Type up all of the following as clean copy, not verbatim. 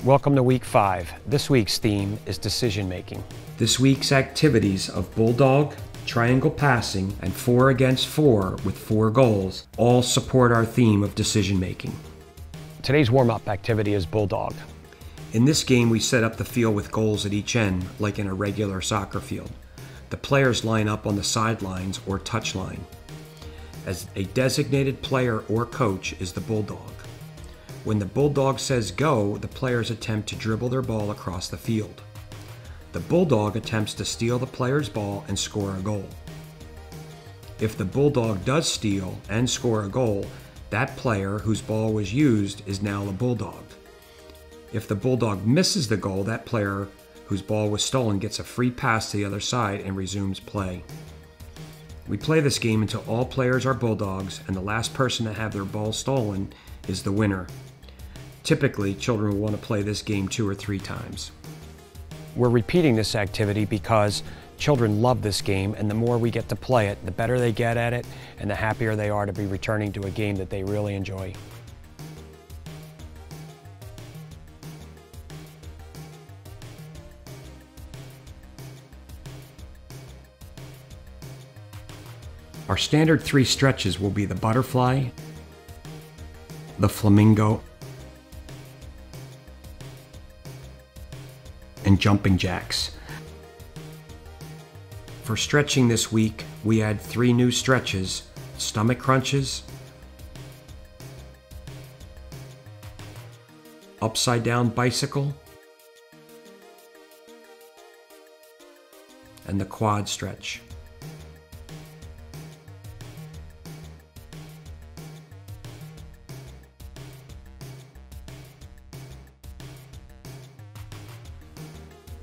Welcome to week 5. This week's theme is decision making. This week's activities of bulldog, triangle passing, and 4 against 4 with 4 goals all support our theme of decision making. Today's warm-up activity is bulldog. In this game, we set up the field with goals at each end, like in a regular soccer field. The players line up on the sidelines or touch line. As a designated player or coach is the bulldog. When the bulldog says go, the players attempt to dribble their ball across the field. The bulldog attempts to steal the player's ball and score a goal. If the bulldog does steal and score a goal, that player whose ball was used is now the bulldog. If the bulldog misses the goal, that player whose ball was stolen gets a free pass to the other side and resumes play. We play this game until all players are bulldogs and the last person to have their ball stolen is the winner. Typically, children will want to play this game 2 or 3 times. We're repeating this activity because children love this game, and the more we get to play it, the better they get at it and the happier they are to be returning to a game that they really enjoy. Our standard 3 stretches will be the butterfly, the flamingo, and jumping jacks. For stretching this week, we add 3 new stretches: stomach crunches, upside down bicycle, and the quad stretch.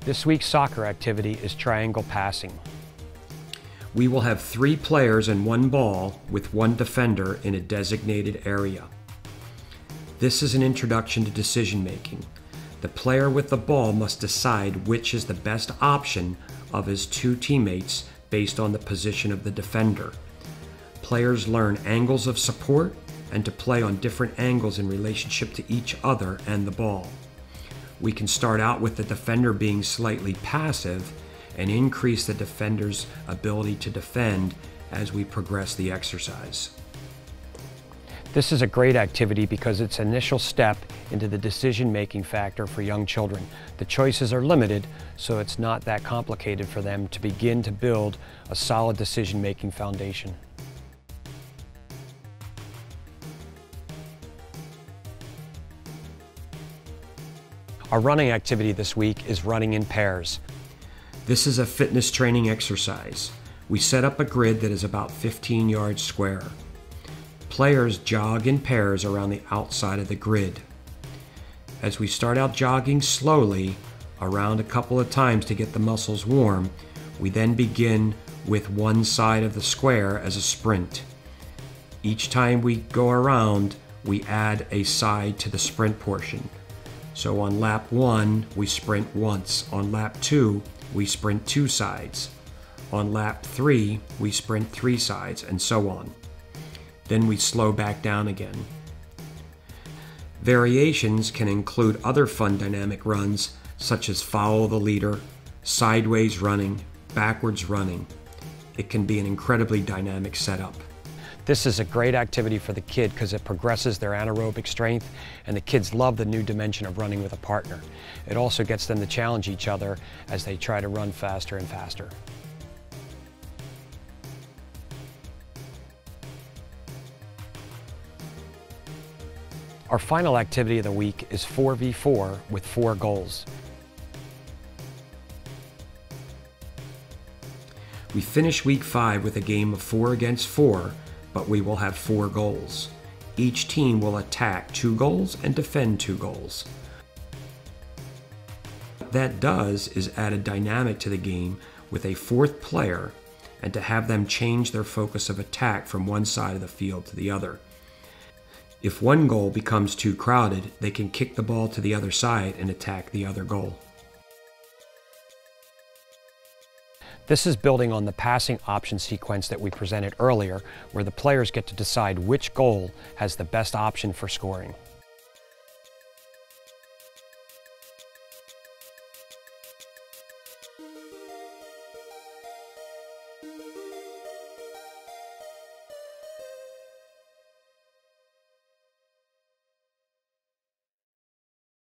This week's soccer activity is triangle passing. We will have 3 players and 1 ball with 1 defender in a designated area. This is an introduction to decision making. The player with the ball must decide which is the best option of his 2 teammates based on the position of the defender. Players learn angles of support and to play on different angles in relationship to each other and the ball. We can start out with the defender being slightly passive and increase the defender's ability to defend as we progress the exercise. This is a great activity because it's an initial step into the decision-making factor for young children. The choices are limited, so it's not that complicated for them to begin to build a solid decision-making foundation. Our running activity this week is running in pairs. This is a fitness training exercise. We set up a grid that is about 15 yards square. Players jog in pairs around the outside of the grid. As we start out jogging slowly, around a couple of times to get the muscles warm, we then begin with one side of the square as a sprint. Each time we go around, we add a side to the sprint portion. So on lap 1, we sprint once. On lap 2, we sprint 2 sides. On lap 3, we sprint 3 sides, and so on. Then we slow back down again. Variations can include other fun dynamic runs, such as follow the leader, sideways running, backwards running. It can be an incredibly dynamic setup. This is a great activity for the kid because it progresses their anaerobic strength, and the kids love the new dimension of running with a partner. It also gets them to challenge each other as they try to run faster and faster. Our final activity of the week is 4v4 with 4 goals. We finish week 5 with a game of 4 against 4, but we will have 4 goals. Each team will attack 2 goals and defend 2 goals. What that does is add a dynamic to the game with a 4th player and to have them change their focus of attack from one side of the field to the other. If one goal becomes too crowded, they can kick the ball to the other side and attack the other goal. This is building on the passing option sequence that we presented earlier, where the players get to decide which goal has the best option for scoring. you.